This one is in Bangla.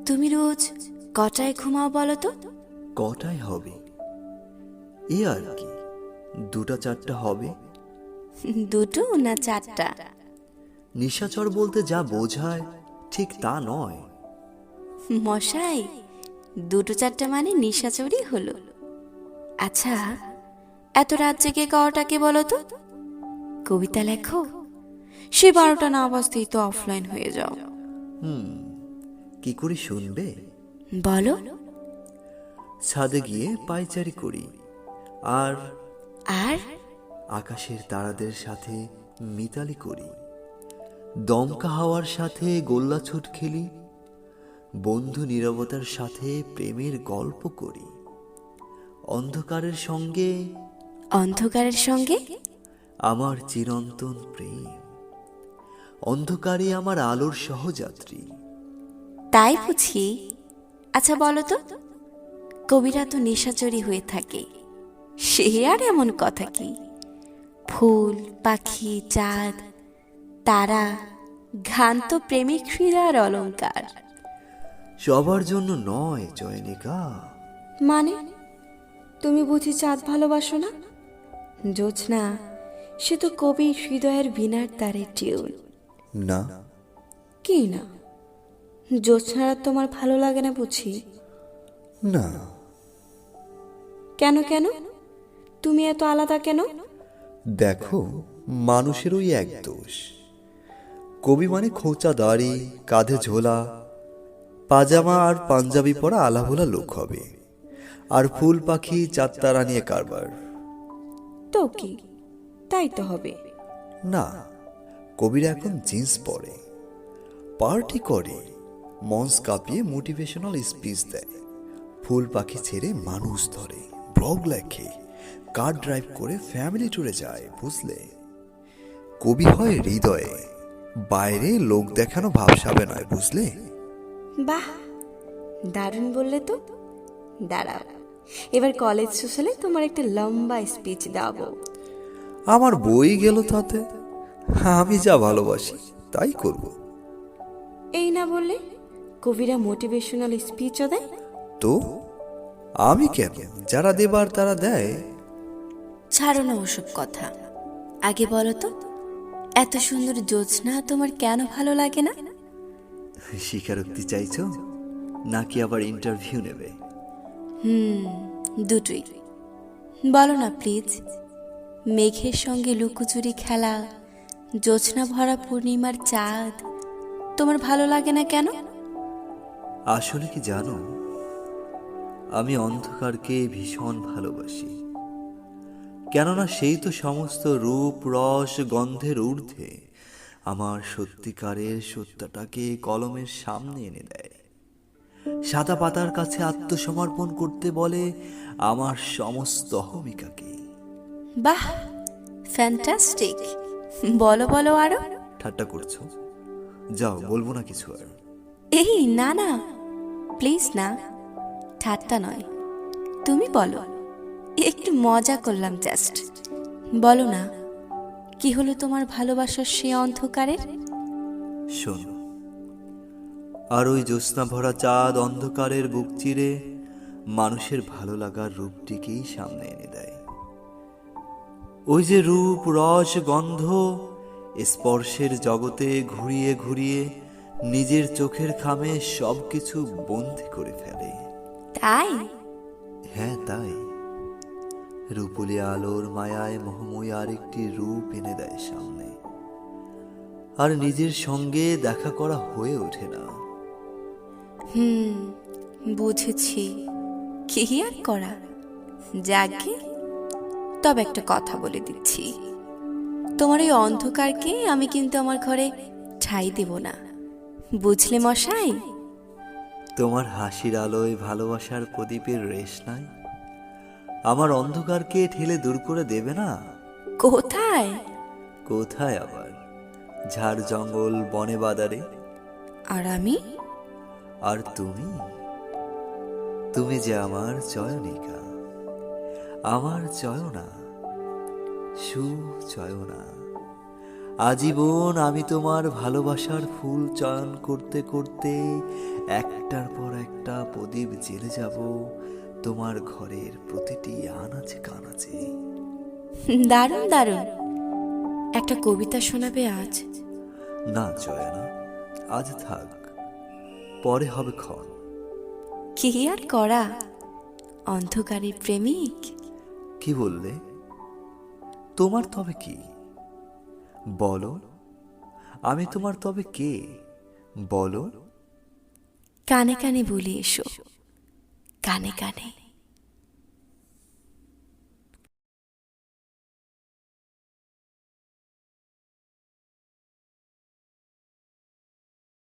তুমি রোজ কটায় ঘুমাও বলো তো? কটায় হবে এ আর কি, 2টা 4টা হবে। দুটো না চারটা? নিশাচর বলতে যা বোঝায় ঠিক তা নয়। মশাই, 2-4টা মানে নিশাচরই হলো। আচ্ছা, এত রাত জেগে গাওয়াটাকে বলো তো? কবিতা লেখো? সে 12টা না বাজতেই তো অফলাইন হয়ে যাও। কি করে শুনবে? বলো। ছাদে গিয়ে পায়চারি করি, আর আর আকাশের তারাদের সাথে মিতালি করি, দমকা হাওয়ার সাথে গোল্লাছুট খেলি, বন্ধু নীরবতার সাথে প্রেমের গল্প করি, অন্ধকারের সঙ্গে অন্ধকারের সঙ্গে আমার চিরন্তন প্রেম, অন্ধকারে আমার আলোর সহযাত্রী। তাই বুঝি? আচ্ছা বলো তো, কবিরা তো নেশাচরি হয়ে থাকে, সে আর এমন কথা কি? ফুল, পাখি, চাঁদ, তারা, গান তো প্রেমিক হৃদয়ের অলংকার। সবার জন্য নয় চয়নিকা। মানে তুমি বুঝি চাঁদ ভালোবাসো না? জোছনা, সে তো কবি হৃদয়ের বীণার তারের টিউন। না, কি না? জোছনারা তোমার ভালো লাগে না বুঝি? না। কেন কেন? তুমি এত আলাদা কেন? দেখো, মানুষের ওই এক দোষ, কবি মানে খোঁচা দাড়ি, কাঁধে ঝোলা, পাজামা আর পাঞ্জাবি পরা আলাভোলা লোক হবে, আর ফুল পাখি চাঁদতারা নিয়ে কারবার। তো কি, তাই তো হবে। না, কবিরা এখন জিন্স পরে, পার্টি করে, মঞ্চ কাঁপিয়ে মোটিভেশনাল স্পিচ দেয়, ফুল পাখি ছেড়ে মানুষ ধরে, ব্লগ লেখে, কার ড্রাইভ করে ফ্যামিলি ট্যুরে যায়, বুঝলে? কবি হয় হৃদয়ে, বাইরে লোক দেখানো ভাবসাবে নয়, বুঝলে? বাহ, দারুণ বললে তো। দাঁড়াও, এবার কলেজ শেষ হলে তোমার একটা লম্বা স্পিচ দাও। আমার বই গেল তাতে, আমি যা ভালোবাসি তাই করব। এই না বললে কবিরা মোটিভেশনাল স্পিচও দেয়? তো আমি কেন, যারা দেবার তারা দেয়। ছাড়ো না ওসব কথা, আগে বলো তো, এত সুন্দর জোছনা তোমার কেন ভালো লাগে না? স্বীকারোক্তি চাইছো নাকি আবার ইন্টারভিউ নেবে? দুটোই। বলো না প্লিজ। মেঘের সঙ্গে লুকোচুরি খেলা, জোছনা ভরা পূর্ণিমার চাঁদ তোমার ভালো লাগে না কেন? আসলে কি জানো, আমি অন্ধকারকে ভীষণ ভালোবাসি, কেননা সেই তো সমস্ত রূপ রস গন্ধের ঊর্ধ্বে আমার সত্যিকারের সত্যটাকে কলমের সামনে এনে দেয়, সাদা পাতার কাছে আত্মসমর্পণ করতে বলে আমার সমস্ত অহমিকাকে। বাহ, ফ্যান্টাস্টিক। বলো বলো আরো। ঠাট্টা করছো? যাও, বলবো না কিছু আর। এই না না, প্লিজ না, ঠাট্টা নয়, তুমি বলো, একটু মজা করলাম জাস্ট। বলো না, কি হলো তোমার ভালোবাসার সে অন্ধকারের? শোনো, আর ওই জ্যোৎস্না ভরা চাঁদ অন্ধকারের বুক চিরে মানুষের ভালো লাগার রূপটিকেই সামনে এনে দেয়। ওই যে রূপ রস গন্ধ স্পর্শের জগতে ঘুরিয়ে ঘুরিয়ে নিজের চোখের খামে সবকিছু বন্দি করে ফেলে। তাই? হ্যাঁ তাই, রূপলি আলোর মায়ায় মোহময়ী আরেকটি রূপ এনে দেয় সামনে, আর নিজের সঙ্গে দেখা করা হয়ে ওঠে না। বুঝেছি, কি আর করা যাকে। তবে একটা কথা বলে দিচ্ছি, তোমার এই অন্ধকারকে আমি কিন্তু আমার ঘরে ঠাঁই দেব না, বুঝলে মশাই? তোমার হাসির আলোয় ভালোবাসার প্রদীপের রেশ নাই, আমার অন্ধকারকে ঠেলে দূর করে দেবে না? কোথায়? কোথায় আবার, ঝাড় জঙ্গল বনে বাদারে। আর আমি? আর তুমি, তুমি যে আমার চয়নিকা, আমার চয়না, সুচয়না, আজীবন আমি তোমার ভালোবাসার ফুল চয়ন করতে করতে একটার পর একটা প্রদীপ জ্বেলে যাব তোমার ঘরের প্রতিটি আনাচে কানাচে। দারুণ দারুণ, একটা কবিতা শোনাবে আজ? না জয়ানা, আজ থাক, পরে হবে ক্ষণ। কি আর করা, অন্ধকারের প্রেমিক। কি বললে? তোমার তবে কি? বলো, আমি তোমার তবে কে? বলো। কানে কানে বলে এসো, কানে কানে।